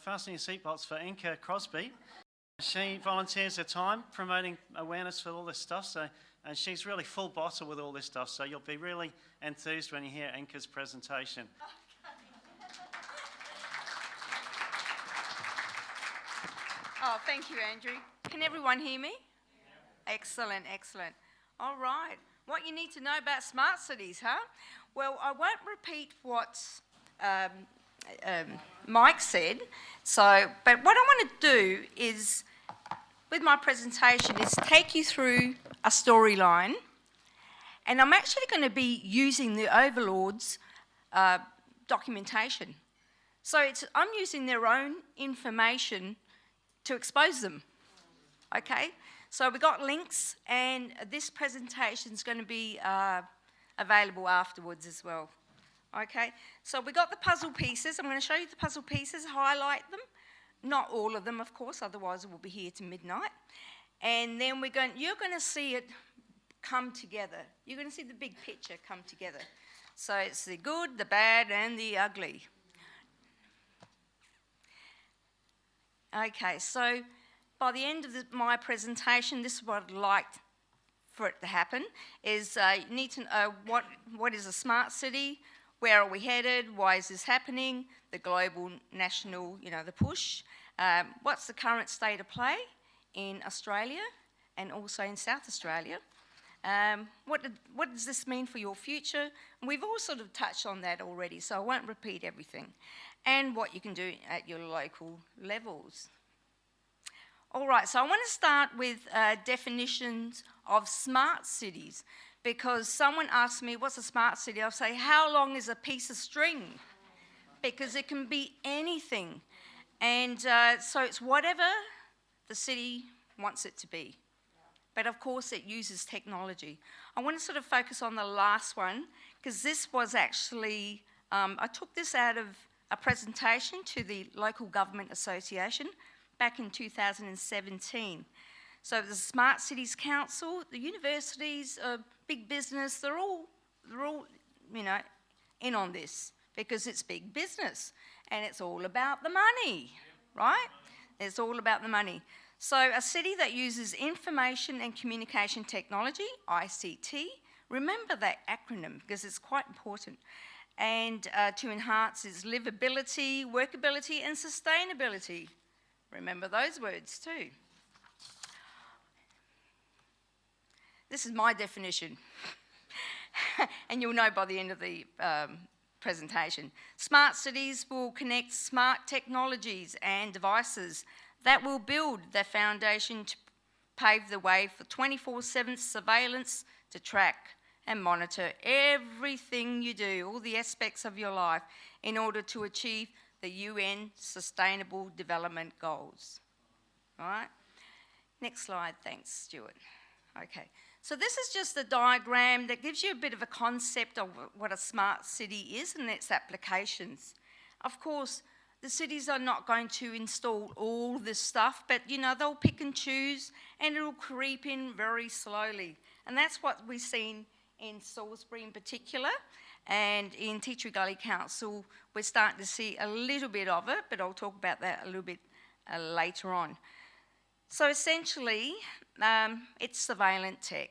Fasten your seatbelts for Enca Crosbie. She volunteers her time promoting awareness for all this stuff, and she's really full bottle with all this stuff, so you'll be really enthused when you hear Enca's presentation. Oh, thank you, Andrew. Can everyone hear me? Yeah. Excellent, excellent. All right. What you need to know about smart cities, huh? Well, I won't repeat what Mike said. But what I want to do is, with my presentation, is take you through a storyline, and I'm actually going to be using the overlords' documentation. So I'm using their own information to expose them. Okay. So we got links, and this presentation is going to be available afterwards as well. Okay, so we got the puzzle pieces. I'm going to show you the puzzle pieces, highlight them. Not all of them, of course, otherwise we'll be here to midnight. And then you're going to see it come together. You're going to see the big picture come together. So it's the good, the bad, and the ugly. Okay, so by the end of my presentation, this is what I'd like for it to happen, is you need to know what is a smart city, where are we headed, why is this happening, the global, national, the push, what's the current state of play in Australia and also in South Australia, what does this mean for your future? And we've all sort of touched on that already, so I won't repeat everything, and what you can do at your local levels. All right, so I want to start with definitions of smart cities, because someone asked me, what's a smart city? I'll say, how long is a piece of string? Because it can be anything. And so it's whatever the city wants it to be. But of course, it uses technology. I want to sort of focus on the last one, because this was actually, I took this out of a presentation to the Local Government Association back in 2017. So the Smart Cities Council, the universities, big business, they're all in on this, because it's big business and it's all about the money, right? It's all about the money. So a city that uses information and communication technology, ICT, remember that acronym because it's quite important, and to enhance its livability, workability and sustainability. Remember those words too. This is my definition, and you'll know by the end of the presentation. Smart cities will connect smart technologies and devices that will build the foundation to pave the way for 24/7 surveillance to track and monitor everything you do, all the aspects of your life, in order to achieve the UN Sustainable Development Goals. All right? Next slide, thanks, Stuart. Okay. So this is just a diagram that gives you a bit of a concept of what a smart city is and its applications. Of course, the cities are not going to install all this stuff, but they'll pick and choose, and it'll creep in very slowly. And that's what we've seen in Salisbury in particular, and in Tea Tree Gully Council, we're starting to see a little bit of it, but I'll talk about that a little bit later on. So essentially, it's surveillance tech.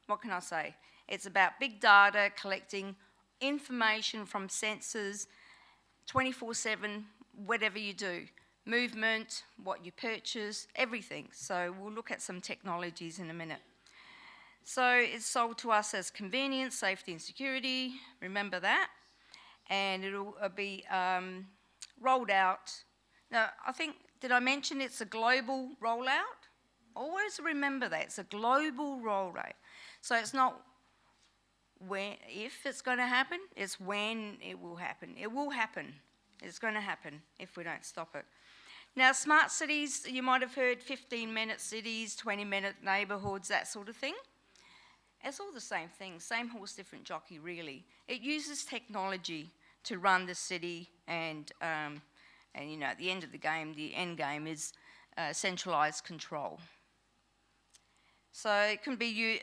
What can I say? It's about big data, collecting information from sensors, 24/7, whatever you do. Movement, what you purchase, everything. So we'll look at some technologies in a minute. So it's sold to us as convenience, safety and security, remember that. And it'll be rolled out. Now, I think, did I mention it's a global rollout? Always remember that, it's a global rollout. So it's not if it's going to happen, it's when it will happen. It will happen. It's going to happen if we don't stop it. Now, smart cities, you might have heard 15-minute cities, 20-minute neighbourhoods, that sort of thing. It's all the same thing, same horse, different jockey, really. It uses technology to run the city, and at the end of the game, the end game is centralised control. So it can be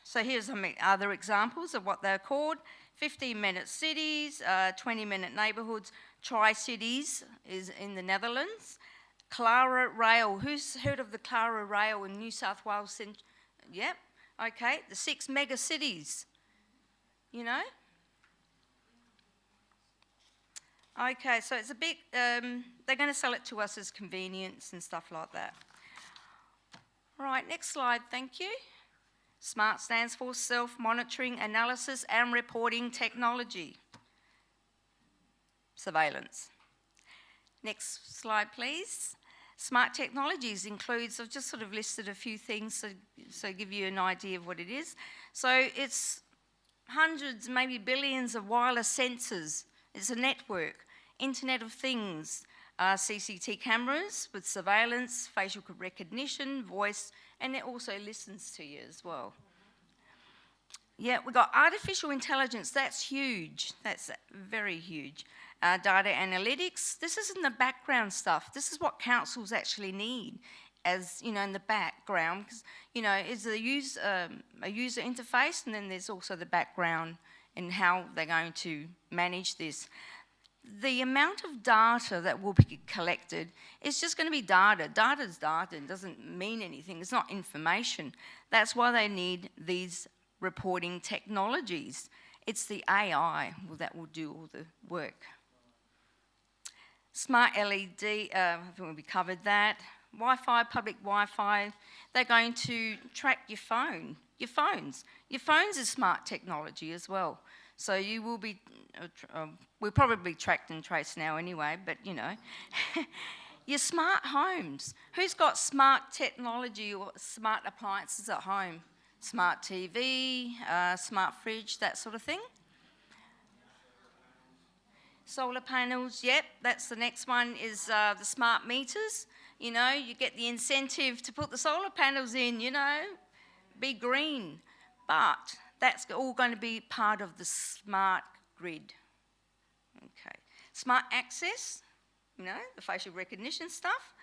So here's some other examples of what they're called. 15-minute cities, 20-minute neighbourhoods. Tri-Cities is in the Netherlands. Clara Rail. Who's heard of the Clara Rail in New South Wales? Yep. Okay. The 6 mega cities. You know? Okay, so it's a bit, they're going to sell it to us as convenience and stuff like that. All right, next slide, thank you. SMART stands for Self-Monitoring, Analysis and Reporting Technology. Surveillance. Next slide, please. Smart technologies includes, I've just sort of listed a few things so give you an idea of what it is. So it's hundreds, maybe billions of wireless sensors. It's a network, Internet of Things, CCT cameras with surveillance, facial recognition, voice, and it also listens to you as well. Yeah, we've got artificial intelligence, that's huge, that's very huge. Data analytics, this isn't the background stuff, this is what councils actually need as, you know, in the background, because, you know, it's a user interface, and then there's also the background and how they're going to manage this. The amount of data that will be collected is just going to be data. Data's data, it doesn't mean anything, it's not information. That's why they need these reporting technologies. It's the AI that will do all the work. Smart LED, I think we covered that. Wi-Fi, public Wi-Fi, they're going to track your phone. Your phones is smart technology as well. So you will be, we're probably tracked and traced now anyway, but you know. Your smart homes. Who's got smart technology or smart appliances at home? Smart TV, smart fridge, that sort of thing. Solar panels, yep, that's the next one is the smart meters. You know, you get the incentive to put the solar panels in, you know, be green. But that's all going to be part of the smart grid. Okay. Smart access, you know, the facial recognition stuff.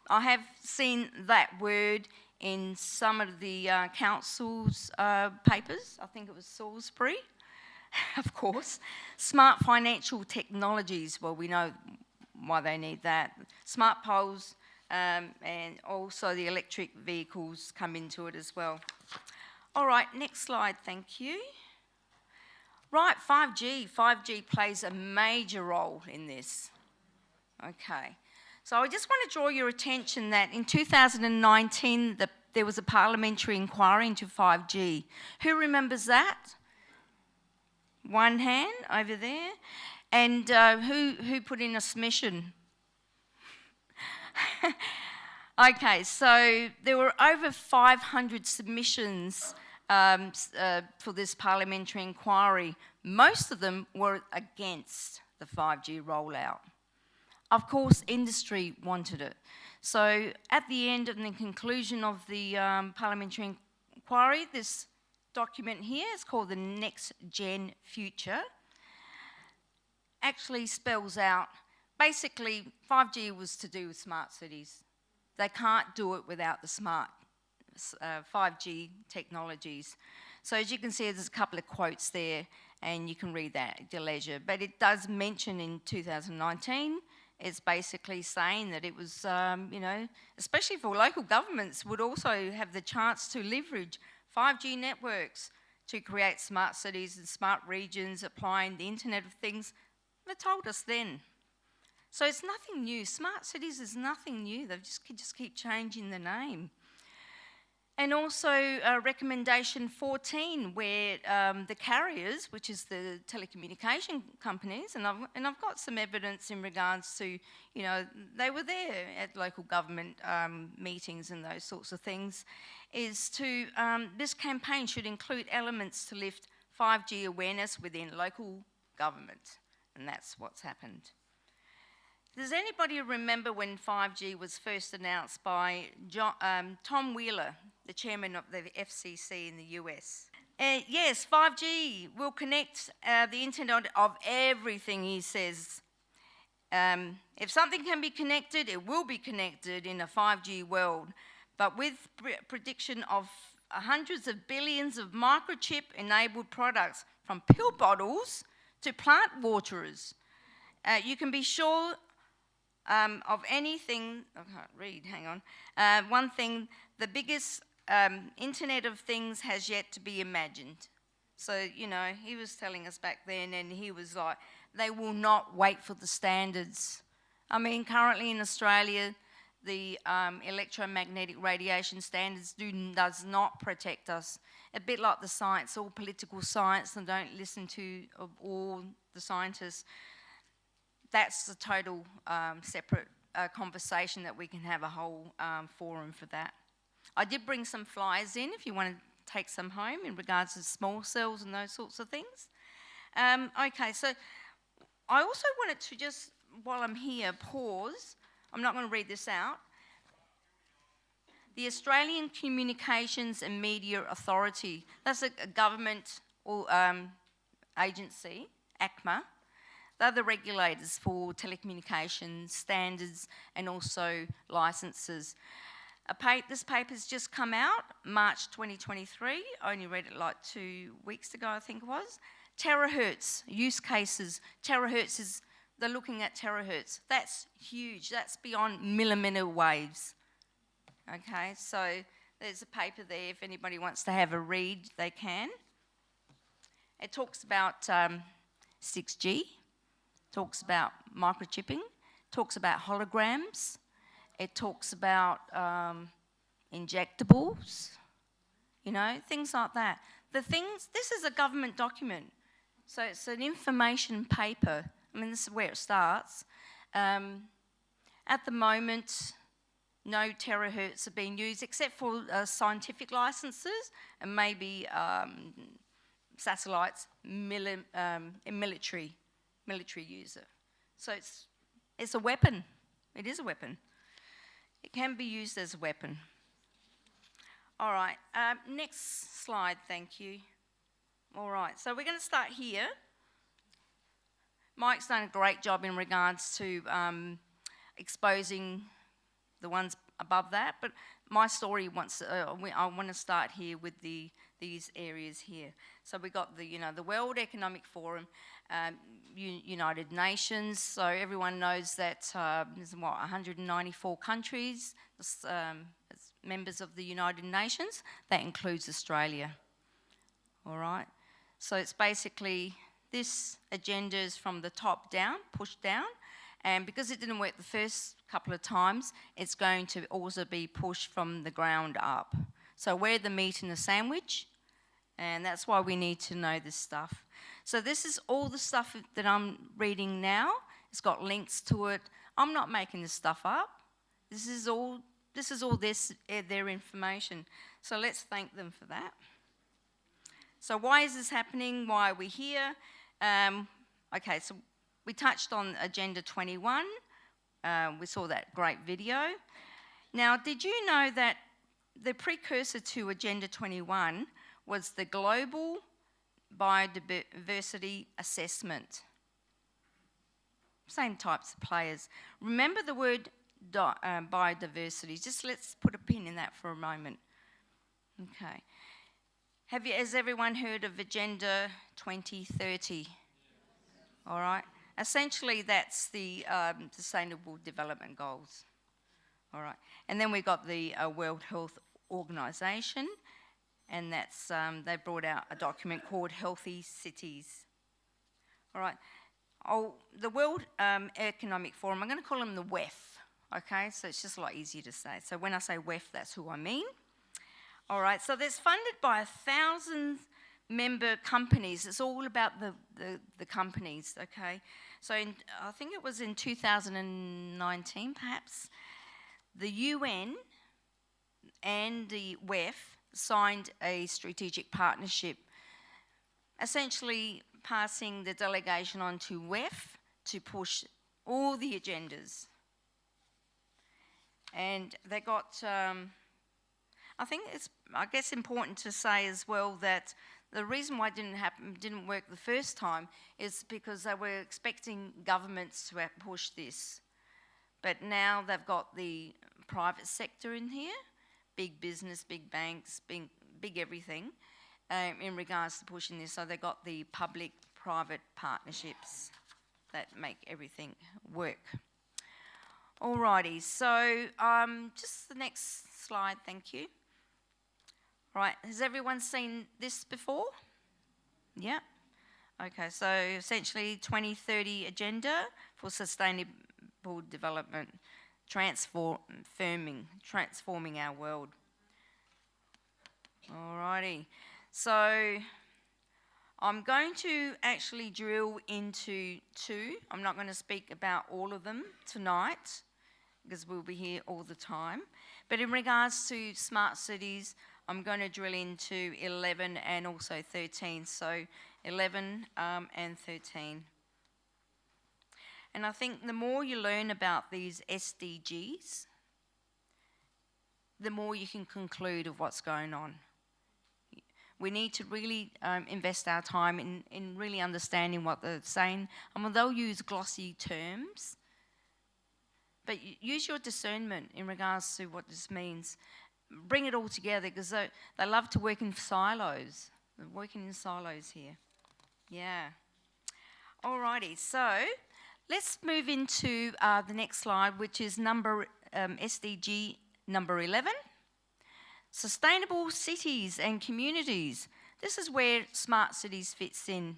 I have seen that word in some of the council's papers. I think it was Salisbury, of course. Smart financial technologies, well, we know why they need that. Smart poles, and also the electric vehicles come into it as well. All right, next slide, thank you. Right, 5G. 5G plays a major role in this. Okay, so I just want to draw your attention that in 2019, there was a parliamentary inquiry into 5G. Who remembers that? One hand over there. And who put in a submission? Okay, so there were over 500 submissions for this parliamentary inquiry. Most of them were against the 5G rollout. Of course, industry wanted it. So at the end and the conclusion of the parliamentary inquiry, this document here is called the Next Gen Future, actually spells out, basically 5G was to do with smart cities. They can't do it without the smart 5G technologies. So as you can see, there's a couple of quotes there, and you can read that at your leisure. But it does mention in 2019, it's basically saying that it was, you know, especially for local governments, would also have the chance to leverage 5G networks to create smart cities and smart regions, applying the Internet of Things. They told us then. So it's nothing new. Smart cities is nothing new. They just keep changing the name. And also recommendation 14, where the carriers, which is the telecommunication companies, and I've got some evidence in regards to, you know, they were there at local government meetings and those sorts of things, is to, this campaign should include elements to lift 5G awareness within local government, and that's what's happened. Does anybody remember when 5G was first announced by Tom Wheeler, the chairman of the FCC in the US? Yes, 5G will connect the internet of everything, he says. If something can be connected, it will be connected in a 5G world. But with prediction of hundreds of billions of microchip-enabled products, from pill bottles to plant waterers. You can be sure of anything. I can't read, hang on. One thing, the biggest Internet of Things has yet to be imagined. So, you know, he was telling us back then, and he was like, they will not wait for the standards. I mean, currently in Australia, the electromagnetic radiation standards does not protect us. A bit like the science, all political science, and don't listen to all the scientists. That's a total separate conversation that we can have a whole forum for that. I did bring some flyers in if you want to take some home in regards to small cells and those sorts of things. Okay, so I also wanted to just, while I'm here, pause. I'm not going to read this out. The Australian Communications and Media Authority, that's a government agency, ACMA. They're the regulators for telecommunications standards and also licenses. This paper's just come out, March 2023. I only read it like 2 weeks ago, I think it was. Terahertz, use cases. Terahertz is, they're looking at terahertz. That's huge. That's beyond millimetre waves. Okay, so there's a paper there. If anybody wants to have a read, they can. It talks about 6G, talks about microchipping, talks about holograms. It talks about injectables, you know, things like that. This is a government document, so it's an information paper. I mean, this is where it starts. At the moment, no terahertz are being used except for scientific licenses and maybe satellites, military user. So it's a weapon. It is a weapon. It can be used as a weapon. All right, next slide, thank you. All right, so we're going to start here. Mike's done a great job in regards to exposing the ones above that, but my story I want to start here with these areas here. So we got the World Economic Forum, United Nations. So everyone knows that there's 194 countries as members of the United Nations. That includes Australia. All right. So it's basically this agenda is from the top down, pushed down. And because it didn't work the first couple of times, it's going to also be pushed from the ground up. So we're the meat in the sandwich, and that's why we need to know this stuff. So this is all the stuff that I'm reading now. It's got links to it. I'm not making this stuff up. This is all their information. So let's thank them for that. So why is this happening? Why are we here? Okay, so we touched on Agenda 21. We saw that great video. Now, did you know that the precursor to Agenda 21 was the Global Biodiversity Assessment? Same types of players. Remember the word biodiversity. Just let's put a pin in that for a moment. Okay. Has everyone heard of Agenda 2030? All right. Essentially, that's the Sustainable Development Goals. All right. And then we got the World Health Organization, and that's they brought out a document called Healthy Cities. All right. The World Economic Forum, I'm going to call them the WEF. Okay, so it's just a lot easier to say. So when I say WEF, that's who I mean. All right, so there's funded by 1,000 member companies. It's all about the companies, okay? So I think it was in 2019, perhaps, the UN and the WEF signed a strategic partnership, essentially passing the delegation on to WEF to push all the agendas. And they got, I think it's, I guess, important to say as well that the reason why it didn't work the first time is because they were expecting governments to push this. But now they've got the private sector in here, big business, big banks, big everything in regards to pushing this. So they've got the public-private partnerships that make everything work. Alrighty, so just the next slide, thank you. Right, has everyone seen this before? Yeah. Okay, so essentially 2030 agenda for sustainable development, transforming our world. Alrighty, so I'm going to actually drill into two. I'm not going to speak about all of them tonight because we'll be here all the time. But in regards to smart cities, I'm going to drill into 11 and also 13. So 11 and 13. And I think the more you learn about these SDGs, the more you can conclude of what's going on. We need to really invest our time in really understanding what they're saying. I mean, they'll use glossy terms, but use your discernment in regards to what this means. Bring it all together, because they love to work in silos. They're working in silos here. Yeah. Alrighty, so let's move into the next slide, which is SDG number 11. Sustainable cities and communities. This is where smart cities fits in.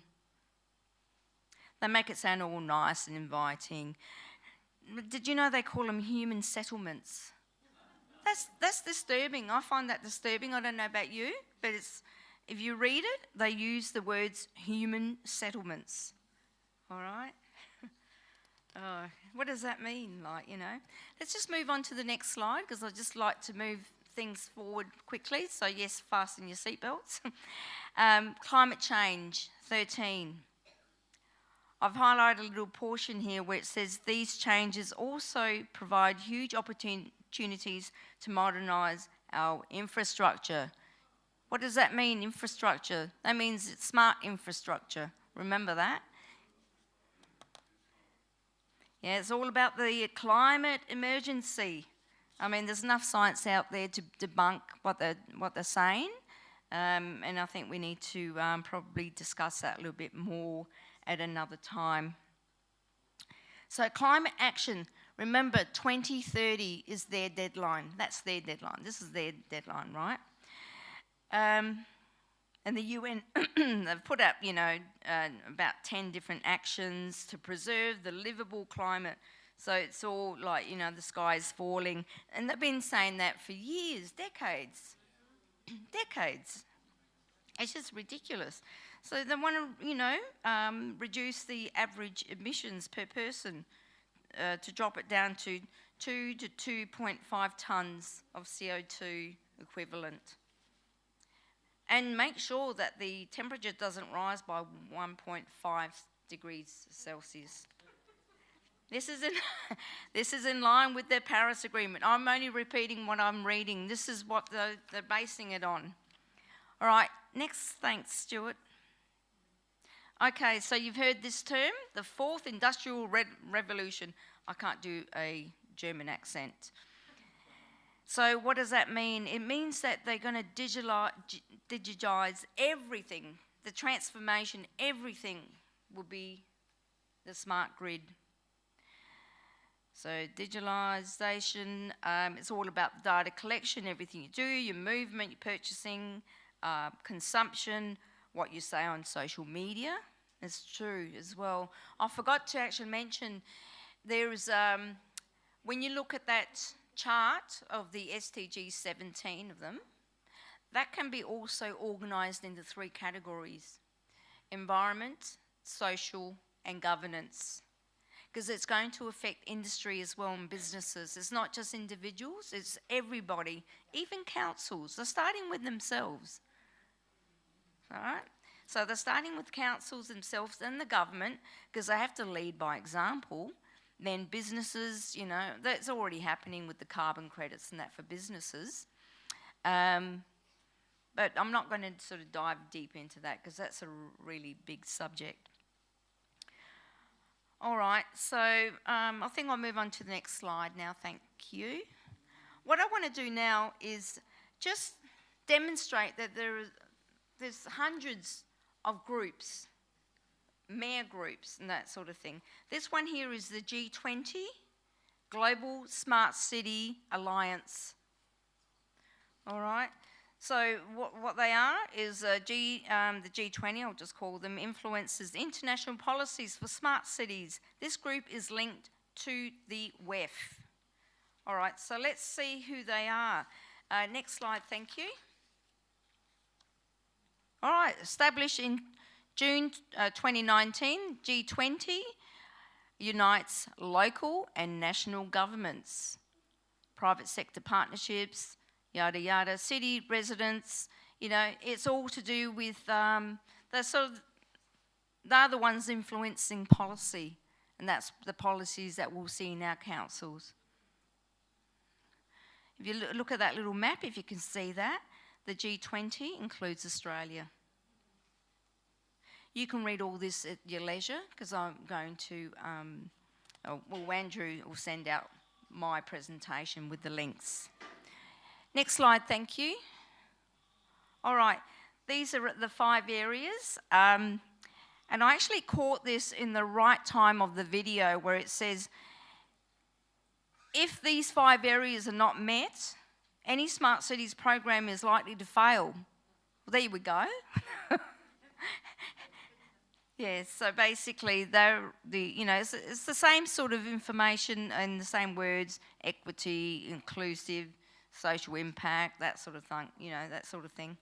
They make it sound all nice and inviting. Did you know they call them human settlements? That's disturbing. I find that disturbing. I don't know about you, but if you read it, they use the words human settlements. All right? Oh, what does that mean? Let's just move on to the next slide, because I just like to move things forward quickly. So yes, fasten your seatbelts. Climate change, 13. I've highlighted a little portion here where it says these changes also provide huge opportunities to modernise our infrastructure. What does that mean, infrastructure? That means it's smart infrastructure. Remember that? Yeah, it's all about the climate emergency. I mean, there's enough science out there to debunk what they're saying, and I think we need to probably discuss that a little bit more at another time. So climate action, remember 2030 is their deadline. That's their deadline. This is their deadline, right? And the UN, they've put up, about 10 different actions to preserve the livable climate. So it's all like, the sky is falling. And they've been saying that for years, decades. Decades. It's just ridiculous. So they want to, reduce the average emissions per person to drop it down to 2 to 2.5 tonnes of CO2 equivalent. And make sure that the temperature doesn't rise by 1.5 degrees Celsius. This is in line with the Paris Agreement. I'm only repeating what I'm reading. This is what they're basing it on. All right, next, thanks, Stuart. Okay, so you've heard this term, the fourth industrial revolution. I can't do a German accent. So what does that mean? It means that they're going to digitize everything. The transformation, everything will be the smart grid. So digitalisation, it's all about data collection, everything you do, your movement, your purchasing, consumption, what you say on social media. It's true as well. I forgot to actually mention, there is, when you look at that chart of the SDGs, 17 of them, that can be also organised into 3 categories: environment, social and governance, because it's going to affect industry as well and businesses. It's not just individuals, it's everybody, even councils. They're starting with themselves. All right? So they're starting with councils themselves and the government, because they have to lead by example. Then businesses, that's already happening with the carbon credits and that for businesses. But I'm not going to sort of dive deep into that, because that's a really big subject. All right, so I think I'll move on to the next slide now, thank you. What I want to do now is just demonstrate that there's hundreds of groups, mayor groups and that sort of thing. This one here is the G20, Global Smart City Alliance. All right, so what they are is the G20, I'll just call them, influences international policies for smart cities. This group is linked to the WEF. All right, so let's see who they are. Next slide, thank you. All right, established in June 2019, G20 unites local and national governments, private sector partnerships, yada yada, city residents. You know, it's all to do with they're the ones influencing policy, and that's the policies that we'll see in our councils. If you look at that little map, if you can see that, the G20 includes Australia. You can read all this at your leisure, because I'm going to, Andrew will send out my presentation with the links. Next slide, thank you. All right, these are the 5 areas. And I actually caught this in the right time of the video where it says, if these 5 areas are not met, any Smart Cities program is likely to fail. Well, there we go. Yeah, so basically it's the same sort of information and the same words: equity, inclusive, social impact, that sort of thing, that sort of thing.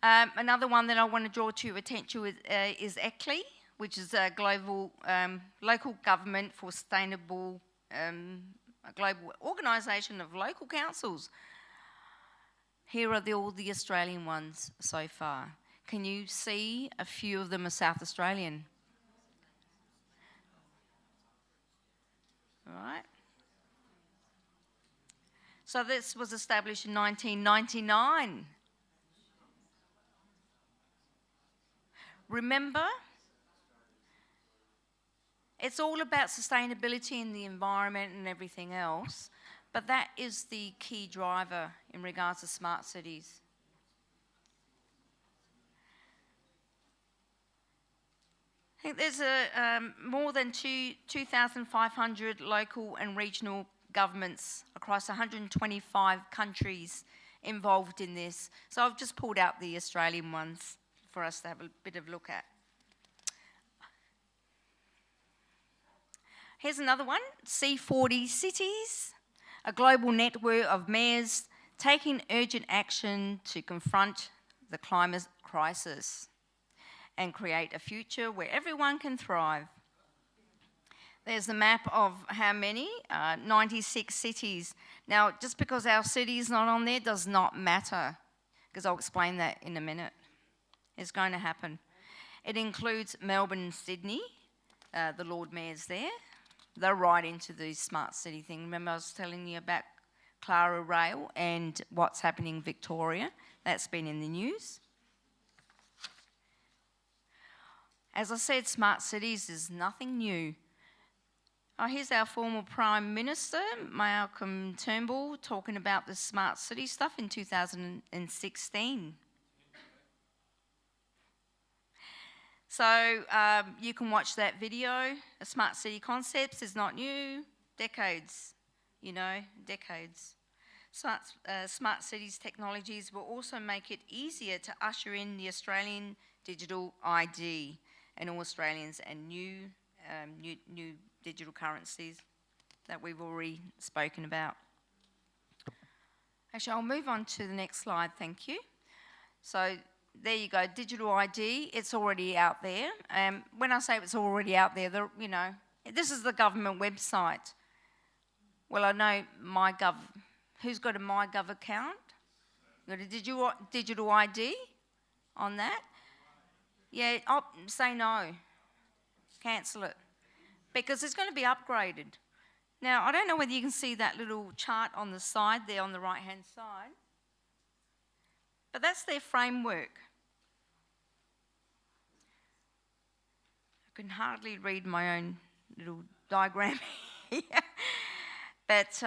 Another one that I want to draw to your attention is ECLI, which is a global local government for sustainable, a global organisation of local councils. Here are all the Australian ones so far. Can you see a few of them are South Australian? All right. So this was established in 1999. Remember, it's all about sustainability in the environment and everything else, but that is the key driver in regards to smart cities. I think there's more than 2,500 local and regional governments across 125 countries involved in this. So I've just pulled out the Australian ones for us to have a bit of a look at. Here's another one, C40 Cities, a global network of mayors taking urgent action to confront the climate crisis and create a future where everyone can thrive. There's a map of how many, 96 cities. Now, just because our city is not on there does not matter, because I'll explain that in a minute. It's going to happen. It includes Melbourne and Sydney, the Lord Mayors there. They're right into the smart city thing. Remember I was telling you about Clara Rail and what's happening in Victoria? That's been in the news. As I said, smart cities is nothing new. Oh, here's our former Prime Minister, Malcolm Turnbull, talking about the smart city stuff in 2016. So you can watch that video. Smart city concepts is not new. Decades, decades. Smart cities technologies will also make it easier to usher in the Australian digital ID and all Australians and new digital currencies that we've already spoken about. Actually, I'll move on to the next slide, thank you. So there you go, digital ID, it's already out there. When I say it's already out there, this is the government website. Well, I know MyGov, who's got a MyGov account? Got a digital ID on that? Yeah, say no, cancel it, because it's going to be upgraded. Now, I don't know whether you can see that little chart on the side there on the right-hand side, but that's their framework. I can hardly read my own little diagram here. But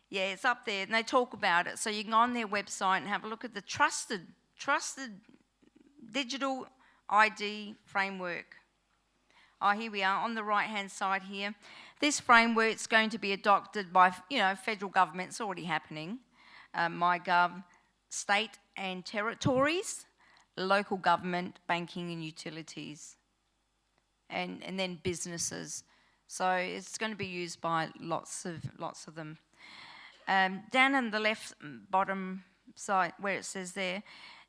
yeah, it's up there, and they talk about it. So you can go on their website and have a look at the trusted digital ID framework. Oh, here we are on the right-hand side here. This framework's going to be adopted by, federal government. It's already happening. MyGov, state and territories, local government, banking and utilities, and then businesses. So it's going to be used by lots of them. Down on the left bottom side, where it says there,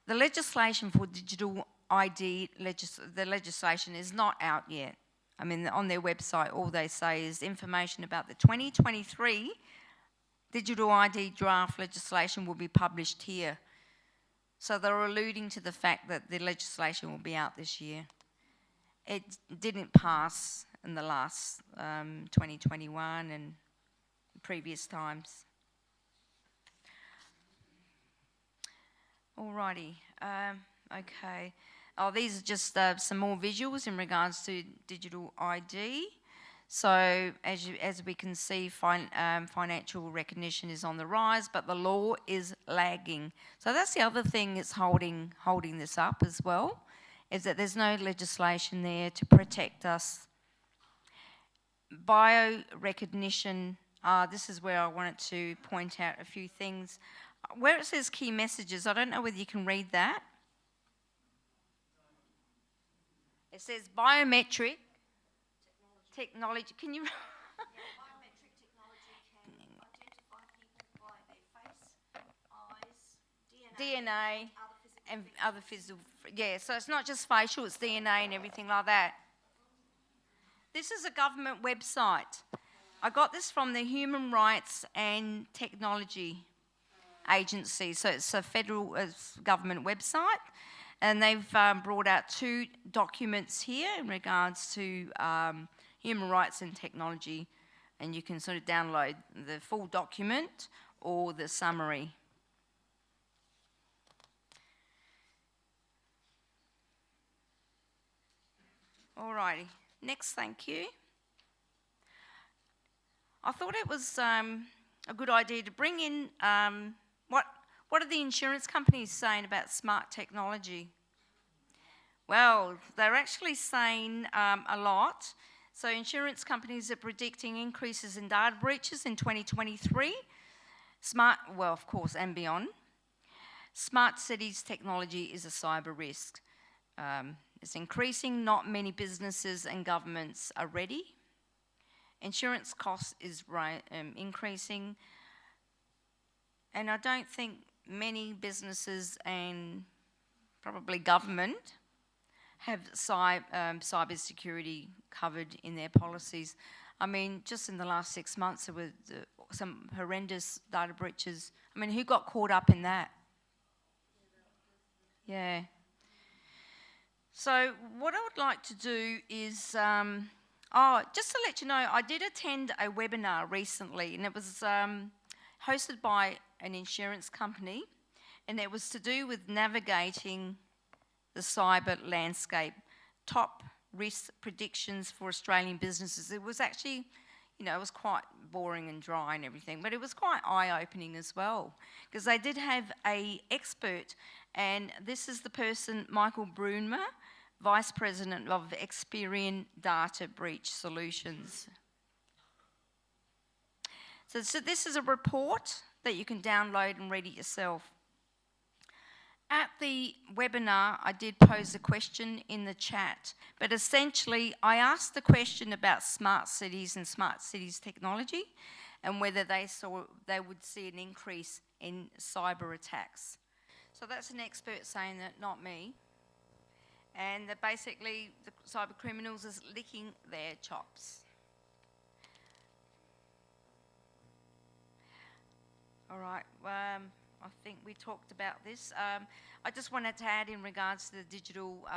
the legislation for digital ID, the legislation is not out yet. I mean, on their website, all they say is information about the 2023 digital ID draft legislation will be published here. So they're alluding to the fact that the legislation will be out this year. It didn't pass in the last 2021 and previous times. Alrighty, okay. Oh, these are just some more visuals in regards to digital ID. So as we can see, financial recognition is on the rise, but the law is lagging. So that's the other thing that's holding this up as well, is that there's no legislation there to protect us. Biorecognition, this is where I wanted to point out a few things. Where it says key messages, I don't know whether you can read that. It says biometric technology. Can you? Biometric technology can identify people by their face, eyes, DNA, and other physical. Yeah, so it's not just facial, it's DNA and everything like that. This is a government website. I got this from the Human Rights and Technology Agency. So it's a federal government website. And they've brought out 2 documents here in regards to human rights and technology. And you can sort of download the full document or the summary. Alrighty, next, thank you. I thought it was a good idea to bring in what are the insurance companies saying about smart technology? Well, they're actually saying a lot. So insurance companies are predicting increases in data breaches in 2023. Of course, and beyond. Smart cities technology is a cyber risk. It's increasing. Not many businesses and governments are ready. Insurance cost is increasing. And I don't think many businesses and probably government have cyber security covered in their policies. I mean, just in the last 6 months, there were some horrendous data breaches. I mean, who got caught up in that? Yeah. So what I would like to do is, just to let you know, I did attend a webinar recently, and it was hosted by an insurance company, and it was to do with navigating the cyber landscape, top risk predictions for Australian businesses. It was actually, it was quite boring and dry and everything, but it was quite eye-opening as well, because they did have an expert, and this is the person, Michael Brunmer, Vice President of Experian Data Breach Solutions. So this is a report that you can download and read it yourself. At the webinar, I did pose a question in the chat, but essentially I asked the question about smart cities and smart cities technology and whether they would see an increase in cyber attacks. So that's an expert saying that, not me. And that basically the cyber criminals is licking their chops. All right, I think we talked about this. I just wanted to add in regards to the digital,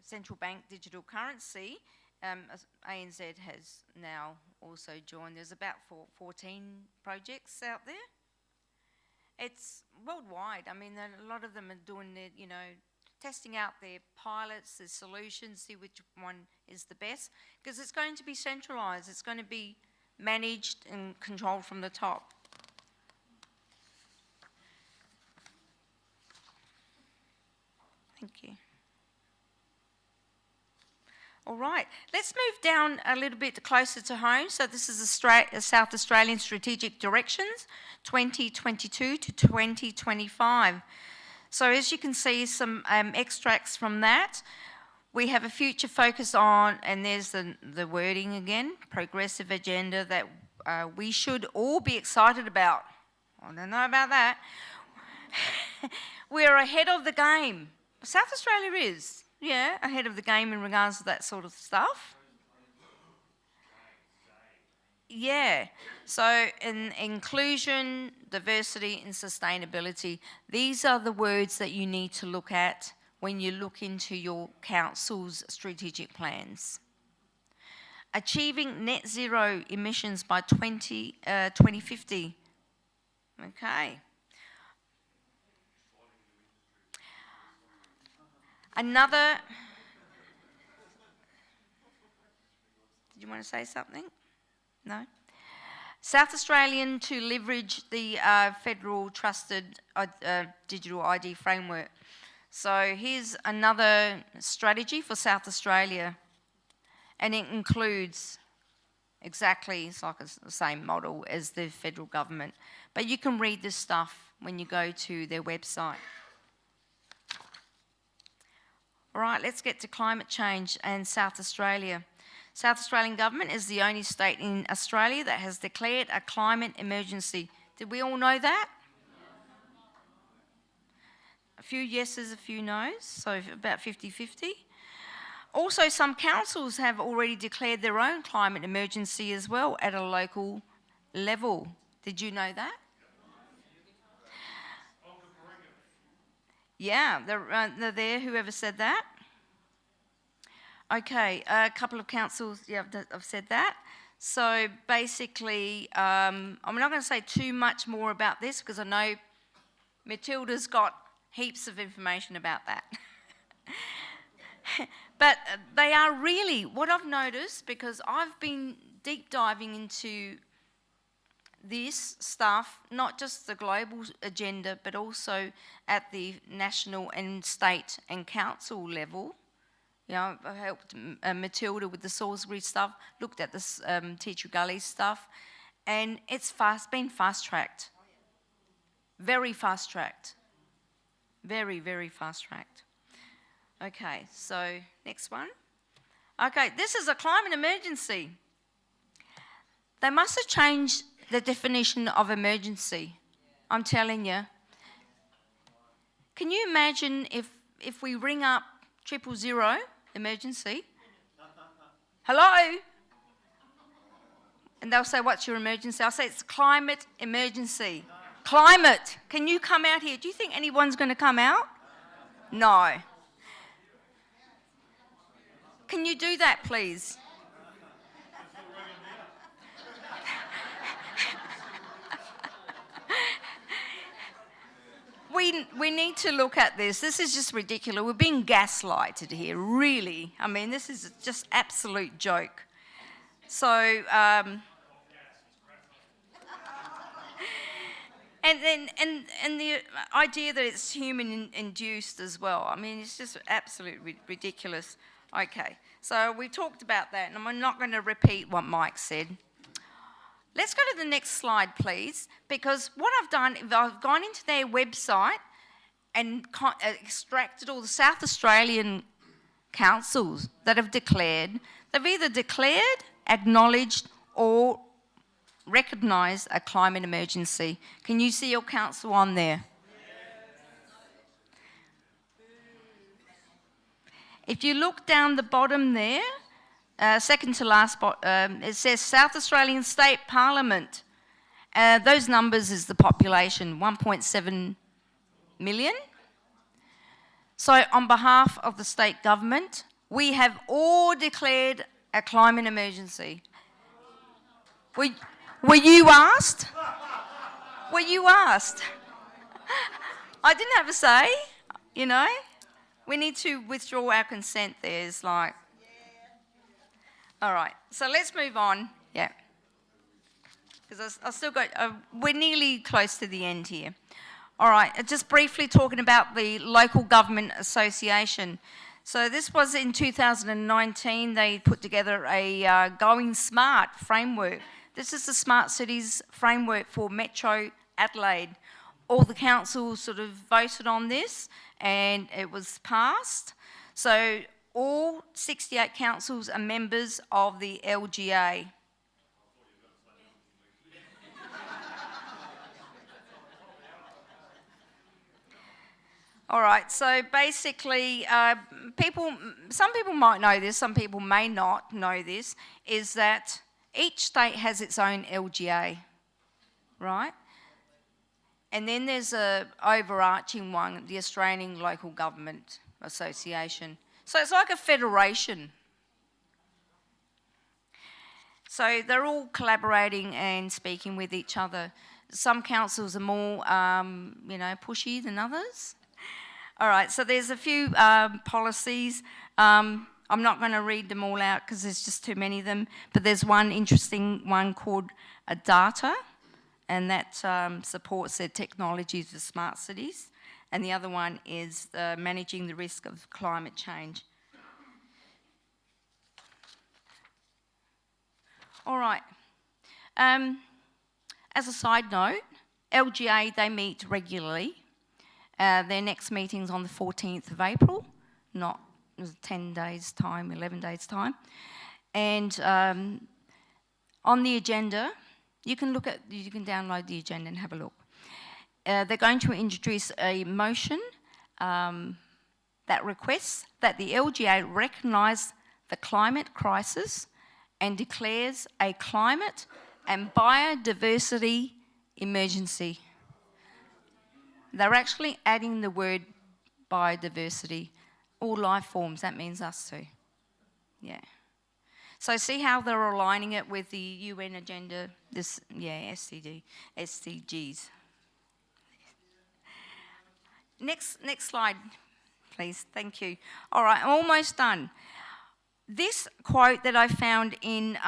central bank digital currency, ANZ has now also joined. There's about 14 projects out there. It's worldwide. I mean, a lot of them are doing it, testing out their pilots, their solutions, see which one is the best, because it's going to be centralised, it's going to be managed and controlled from the top. Thank you. All right, let's move down a little bit closer to home. So this is South Australian Strategic Directions, 2022 to 2025. So as you can see, some extracts from that. We have a future focus on, and there's the wording again, progressive agenda that we should all be excited about. I don't know about that. We're ahead of the game. South Australia is, yeah, ahead of the game in regards to that sort of stuff. Yeah, so in inclusion, diversity and sustainability, these are the words that you need to look at when you look into your council's strategic plans. Achieving net zero emissions by 2050. Okay. Another, did you want to say something? No? South Australian to leverage the federal trusted digital ID framework. So here's another strategy for South Australia, and it includes exactly, it's like the same model as the federal government, but you can read this stuff when you go to their website. All right, let's get to climate change and South Australia. South Australian government is the only state in Australia that has declared a climate emergency. Did we all know that? A few yeses, a few noes, so about 50-50. Also, some councils have already declared their own climate emergency as well at a local level. Did you know that? Yeah, they're there, whoever said that. Okay, a couple of councils, yeah, I've said that. So basically, I'm not going to say too much more about this because I know Matilda's got heaps of information about that. But they are really, what I've noticed, because I've been deep diving into this stuff, not just the global agenda, but also at the national and state and council level. You know, I helped Matilda with the Salisbury stuff, looked at this Teacher Gully stuff, and it's been fast-tracked. Very fast-tracked. Very, very fast-tracked. Okay, so next one. Okay, this is a climate emergency. They must have changed the definition of emergency. I'm telling you. Can you imagine if we ring up 000 emergency? Hello? And they'll say, what's your emergency? I'll say, it's climate emergency. Climate. Can you come out here? Do you think anyone's going to come out? No. Can you do that, please? We need to look at this. This is just ridiculous. We're being gaslighted here, really. I mean, this is just absolute joke. So, and the idea that it's human-induced as well. I mean, it's just absolutely ridiculous. Okay, so we talked about that, and I'm not going to repeat what Mike said. Let's go to the next slide, please, because what I've done, I've gone into their website and extracted all the South Australian councils that have declared. They've either declared, acknowledged, or recognised a climate emergency. Can you see your council on there? If you look down the bottom there, second to last, it says South Australian State Parliament. Those numbers is the population, 1.7 million. So on behalf of the state government, we have all declared a climate emergency. Were you asked? Were you asked? I didn't have a say, you know. We need to withdraw our consent there. It's like... All right, so let's move on. Yeah. Because I still got... we're nearly close to the end here. All right, just briefly talking about the Local Government Association. So this was in 2019. They put together a Going Smart framework. This is the Smart Cities framework for Metro Adelaide. All the councils sort of voted on this and it was passed. So all 68 councils are members of the LGA. All right, so basically, some people might know this, some people may not know this, is that each state has its own LGA, right? And then there's a overarching one, the Australian Local Government Association. So it's like a federation. So they're all collaborating and speaking with each other. Some councils are more, pushy than others. All right, so there's a few policies. I'm not going to read them all out because there's just too many of them, but there's one interesting one called data, and that supports the technologies of smart cities. And the other one is managing the risk of climate change. All right. As a side note, LGA, they meet regularly. Their next meeting's on the 14th of April, not 10 days' time, 11 days' time. And on the agenda, you can download the agenda and have a look. They're going to introduce a motion that requests that the LGA recognise the climate crisis and declares a climate and biodiversity emergency. They're actually adding the word biodiversity. All life forms, that means us too. Yeah. So see how they're aligning it with the UN agenda, SDGs. Next slide, please. Thank you. All right, I'm almost done. This quote that I found in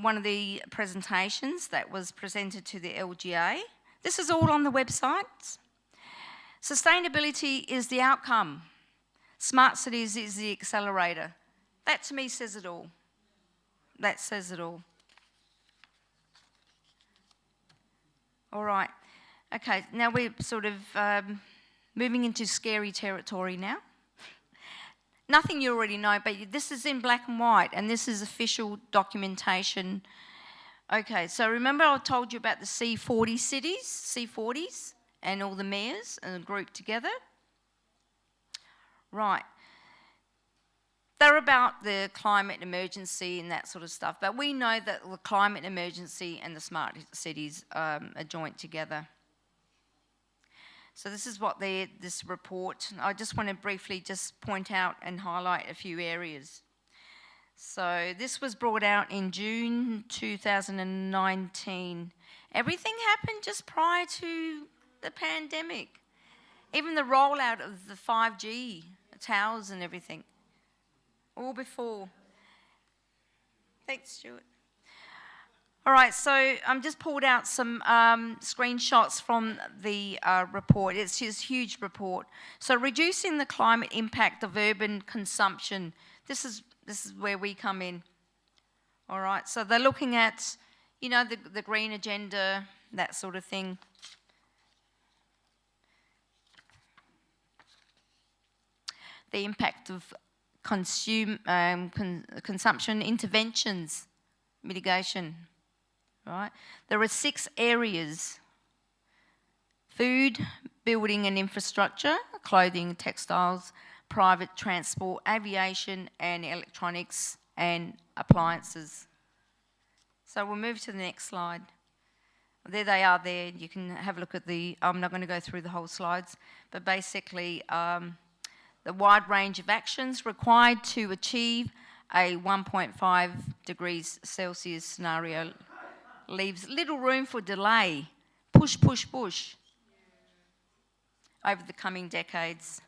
one of the presentations that was presented to the LGA, this is all on the website. Sustainability is the outcome. Smart cities is the accelerator. That to me says it all. That says it all. All right. Okay, now we're sort of moving into scary territory now. Nothing you already know, but this is in black and white, and this is official documentation. Okay, so remember I told you about the C40 cities, C40s, and all the mayors grouped together? Right. They're about the climate emergency and that sort of stuff, but we know that the climate emergency and the smart cities are joint together. So this is what this report, I just want to briefly just point out and highlight a few areas. So this was brought out in June 2019. Everything happened just prior to the pandemic. Even the rollout of the 5G towers and everything. All before. Thanks, Stuart. All right, so I'm just pulled out some screenshots from the report. It's his huge report. So reducing the climate impact of urban consumption. This is where we come in. All right, so they're looking at, the green agenda, that sort of thing. The impact of consumption interventions, mitigation, right? There are 6 areas: food, building and infrastructure, clothing, textiles, private transport, aviation and electronics and appliances. So we'll move to the next slide. There they are there. You can have a look at I'm not going to go through the whole slides, but basically the wide range of actions required to achieve a 1.5 degrees Celsius scenario leaves little room for delay. Push, push, push over the coming decades.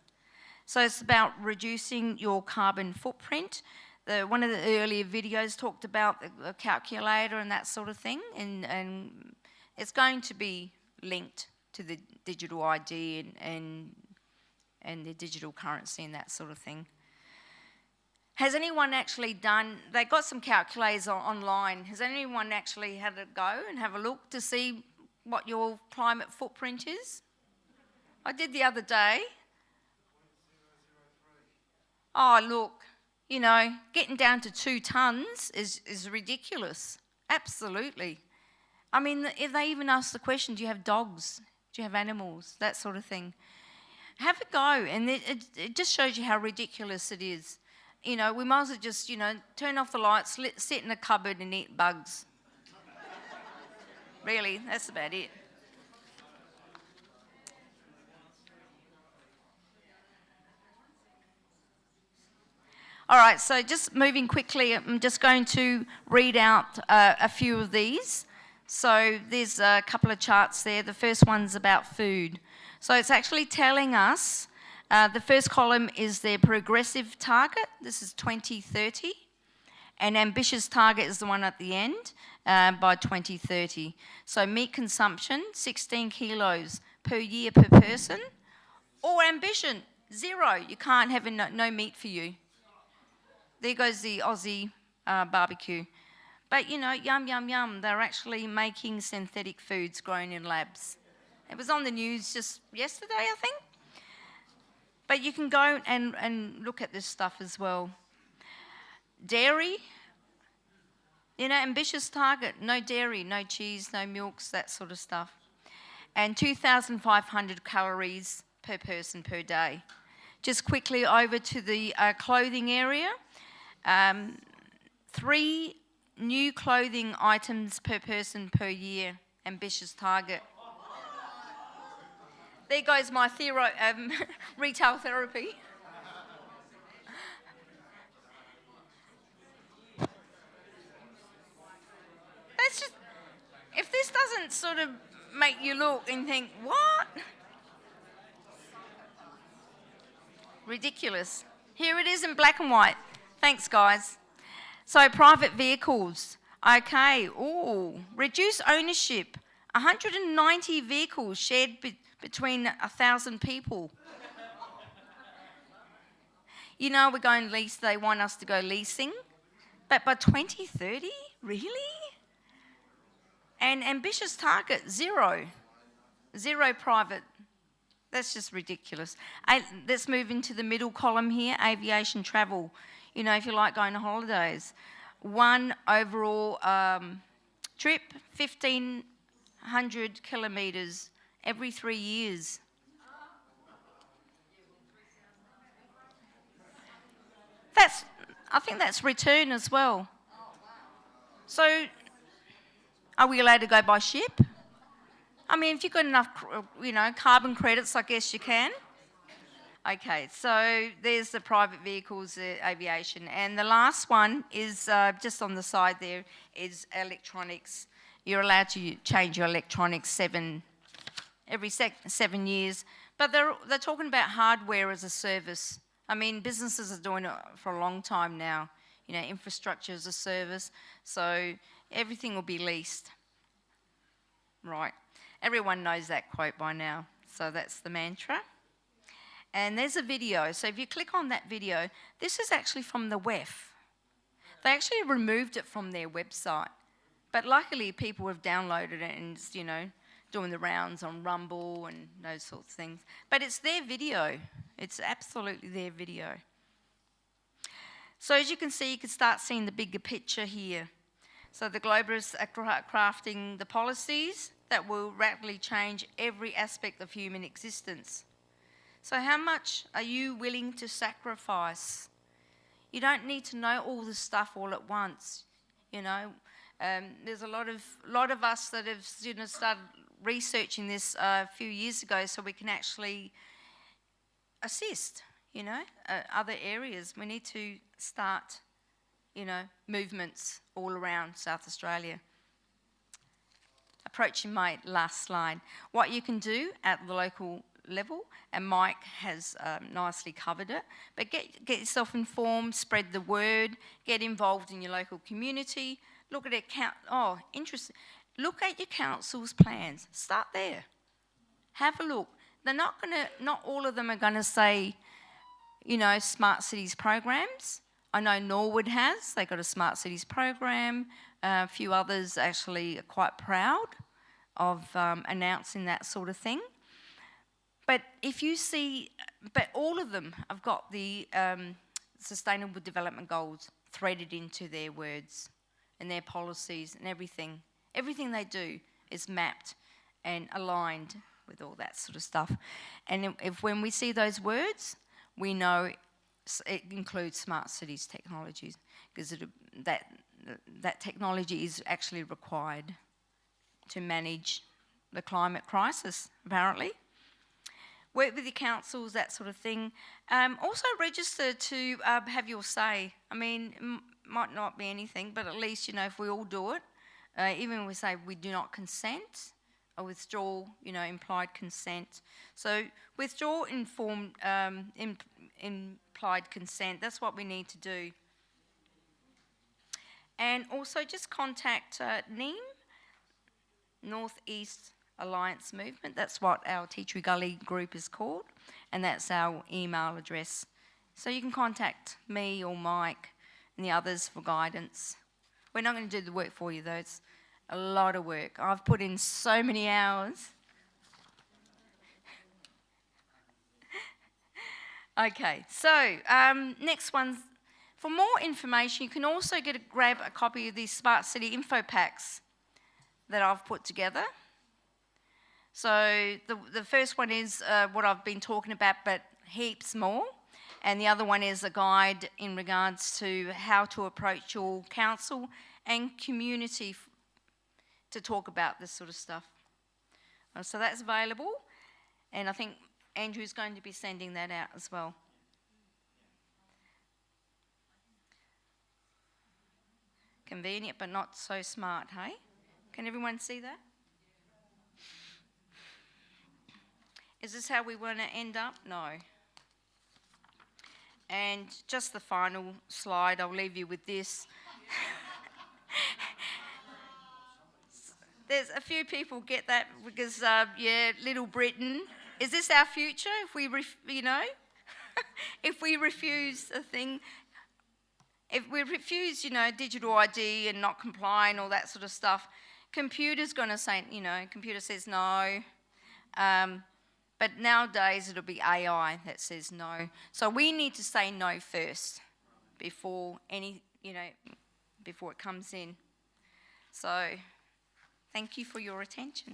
So it's about reducing your carbon footprint. One of the earlier videos talked about the calculator and that sort of thing, and it's going to be linked to the digital ID and the digital currency and that sort of thing. Has anyone actually done, they got some calculators online, has anyone actually had a go and have a look to see what your climate footprint is? I did the other day. Oh, look, you know, getting down to 2 tonnes is ridiculous. Absolutely. I mean, if they even ask the question, do you have dogs? Do you have animals? That sort of thing. Have a go, and it just shows you how ridiculous it is. You know, we might as well just, you know, turn off the lights, sit in a cupboard and eat bugs. Really, that's about it. All right, so just moving quickly, I'm just going to read out a few of these. So there's a couple of charts there. The first one's about food. So it's actually telling us, the first column is their progressive target. This is 2030. And ambitious target is the one at the end, by 2030. So meat consumption, 16 kilos per year per person. Or ambition, 0. You can't have no meat for you. There goes the Aussie barbecue. But, you know, yum, yum, yum, they're actually making synthetic foods grown in labs. It was on the news just yesterday, I think. But you can go and look at this stuff as well. Dairy, you know, ambitious target, no dairy, no cheese, no milks, that sort of stuff. And 2,500 calories per person per day. Just quickly over to the clothing area. 3 new clothing items per person per year, ambitious target. There goes my retail therapy. That's just, if this doesn't sort of make you look and think, what? Ridiculous. Here it is in black and white. Thanks, guys. So private vehicles. Okay, reduce ownership. 190 vehicles shared between 1,000 people. You know, we're going lease, they want us to go leasing. But by 2030, really? And ambitious target, 0. 0 private. That's just ridiculous. Let's move into the middle column here, aviation travel. You know, if you like going to holidays. 1 overall trip, 1,500 kilometres every 3 years. I think that's return as well. So, are we allowed to go by ship? I mean, if you've got enough, you know, carbon credits, I guess you can. Okay, so there's the private vehicles, aviation. And the last one is, just on the side there, is electronics. You're allowed to change your electronics every 7 years. But they're talking about hardware as a service. I mean, businesses are doing it for a long time now. You know, infrastructure as a service. So everything will be leased. Right. Everyone knows that quote by now. So that's the mantra. And there's a video. So if you click on that video, this is actually from the WEF. They actually removed it from their website. But luckily, people have downloaded it and, you know, doing the rounds on Rumble and those sorts of things. But it's their video. It's absolutely their video. So as you can see, you can start seeing the bigger picture here. So the globalists are crafting the policies that will radically change every aspect of human existence. So how much are you willing to sacrifice? You don't need to know all this stuff all at once. You know, there's a lot of us that have, you know, started researching this a few years ago, so we can actually assist. You know, other areas. We need to start, you know, movements all around South Australia. Approaching my last slide. What you can do at the local level, and Mike has nicely covered it. But get yourself informed, spread the word, get involved in your local community. Look at it. Interesting. Look at your council's plans. Start there. Have a look. Not all of them are going to say, smart cities programs. I know Norwood has. They've got a smart cities program. A few others actually are quite proud of announcing that sort of thing. But all of them have got the Sustainable Development Goals threaded into their words and their policies and everything. Everything they do is mapped and aligned with all that sort of stuff. And when we see those words, we know it includes smart cities technologies, because that technology is actually required to manage the climate crisis, apparently. Work with your councils, that sort of thing. Also register to have your say. I mean, it might not be anything, but at least, if we all do it, even if we say we do not consent, or withdraw, implied consent. So withdraw implied consent, that's what we need to do. And also just contact NEAM, North East Alliance Movement. That's what our Teachery Gully group is called, and that's our email address. So you can contact me or Mike and the others for guidance. We're not going to do the work for you though. It's a lot of work. I've put in so many hours. Okay, so next one. For more information, you can also grab a copy of these Smart City info packs that I've put together. So the first one is what I've been talking about, but heaps more. And the other one is a guide in regards to how to approach your council and community to talk about this sort of stuff. So that's available, and I think Andrew's going to be sending that out as well. Convenient, but not so smart, hey? Can everyone see that? Is this how we want to end up? No. And just the final slide, I'll leave you with this. There's a few people get that because, Little Britain. Is this our future? If we, if we refuse a thing, if we refuse, digital ID and not comply and all that sort of stuff, computer's going to say, computer says no. But nowadays it'll be AI that says no. So we need to say no first before before it comes in. So thank you for your attention.